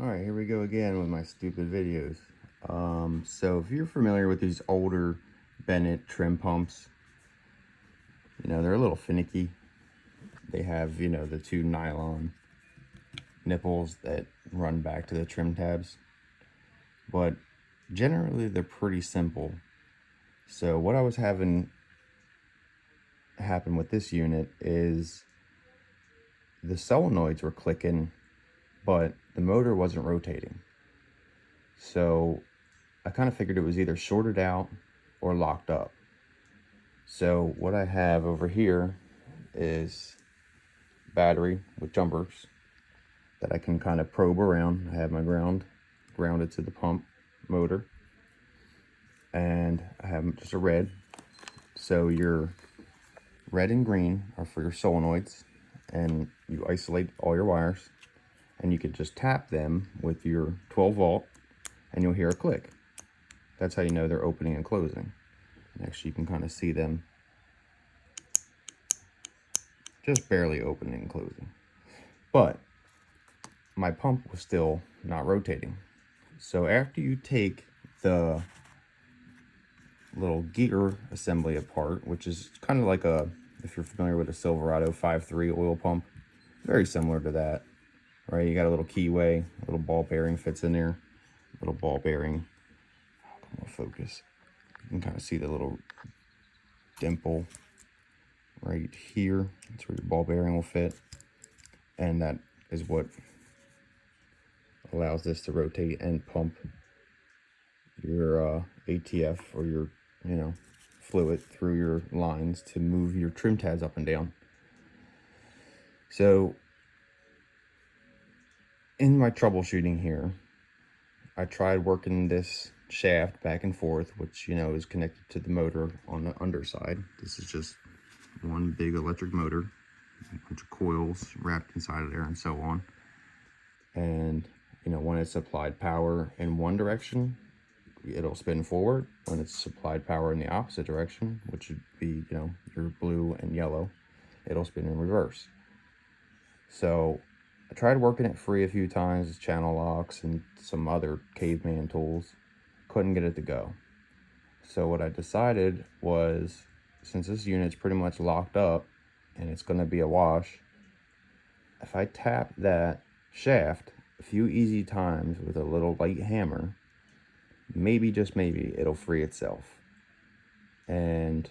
Alright, here we go again with my stupid videos. So if you're familiar with these older Bennett trim pumps, they're a little finicky. They have, the two nylon nipples that run back to the trim tabs. But generally they're pretty simple. So what I was having happen with this unit is the solenoids were clicking, but the motor wasn't rotating. So I kind of figured it was either shorted out or locked up. So what I have over here is battery with jumpers that I can kind of probe around. I have my grounded to the pump motor, and I have just a red. So your red and green are for your solenoids, and you isolate all your wires, and you could just tap them with your 12 volt and you'll hear a click. That's how you know they're opening and closing. And actually you can kind of see them just barely opening and closing. But my pump was still not rotating. So after you take the little gear assembly apart, which is kind of like if you're familiar with a Silverado 5.3 oil pump, very similar to that, right? You got a little keyway, a little ball bearing fits in there, little ball bearing. Come on, focus. You can kind of see the little dimple right here. That's where your ball bearing will fit, and that is what allows this to rotate and pump your ATF or your fluid through your lines to move your trim tabs up and down. So in my troubleshooting here, I tried working this shaft back and forth, which is connected to the motor on the underside. This is just one big electric motor, a bunch of coils wrapped inside of there and so on. And when it's supplied power in one direction, it'll spin forward. When it's supplied power in the opposite direction, which would be your blue and yellow, it'll spin in reverse. So I tried working it free a few times, channel locks and some other caveman tools. Couldn't get it to go. So what I decided was, since this unit's pretty much locked up and it's going to be a wash, if I tap that shaft a few easy times with a little light hammer, maybe, just maybe, it'll free itself. And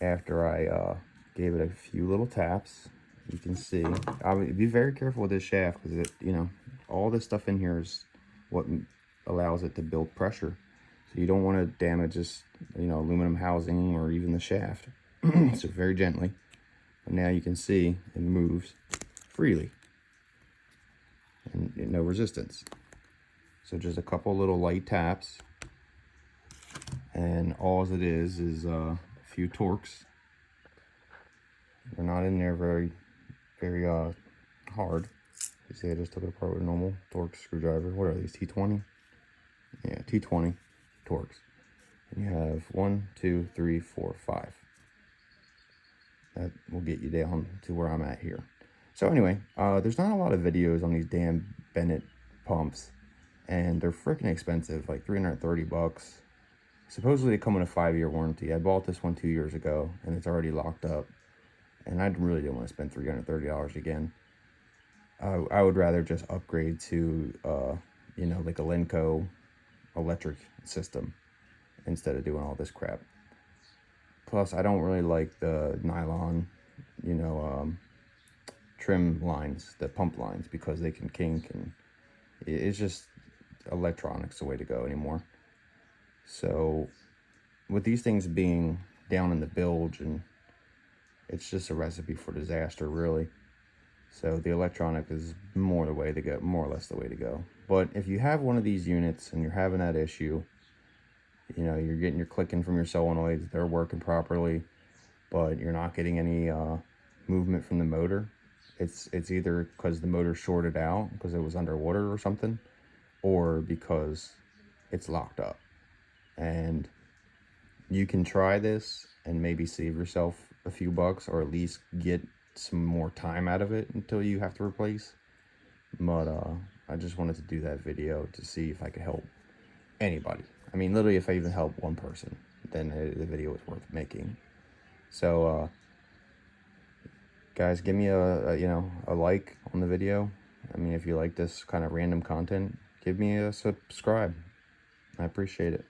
after I gave it a few little taps, you can see, I would be very careful with this shaft, because it, all this stuff in here is what allows it to build pressure. So you don't want to damage this, aluminum housing or even the shaft. So very gently. But now you can see it moves freely and no resistance. So just a couple little light taps, and all it is a few torques. They're not in there very hard. You see, I just took it apart with a normal torque screwdriver. What are these, T20? Yeah, T20 torques. And you have 1, 2, 3, 4, 5. That will get you down to where I'm at here. So anyway, there's not a lot of videos on these damn Bennett pumps, and they're freaking expensive, like 330 bucks. Supposedly they come with a 5-year warranty. I bought this one 2 years ago, and it's already locked up, and I really didn't want to spend $330 again. I would rather just upgrade to like a Lenco electric system instead of doing all this crap. Plus, I don't really like the nylon trim lines, the pump lines, because they can kink, and it's just electronics the way to go anymore. So with these things being down in the bilge, and it's just a recipe for disaster, really. So the electronic is more or less the way to go. But if you have one of these units and you're having that issue, you're getting your clicking from your solenoids, they're working properly, but you're not getting any movement from the motor. It's either because the motor shorted out because it was underwater or something, or because it's locked up. And you can try this and maybe save yourself a few bucks, or at least get some more time out of it until you have to replace. But I just wanted to do that video to see if I could help anybody. I mean, literally, if I even help one person, then the video was worth making. So, guys, give me a like on the video. I mean, if you like this kind of random content, give me a subscribe. I appreciate it.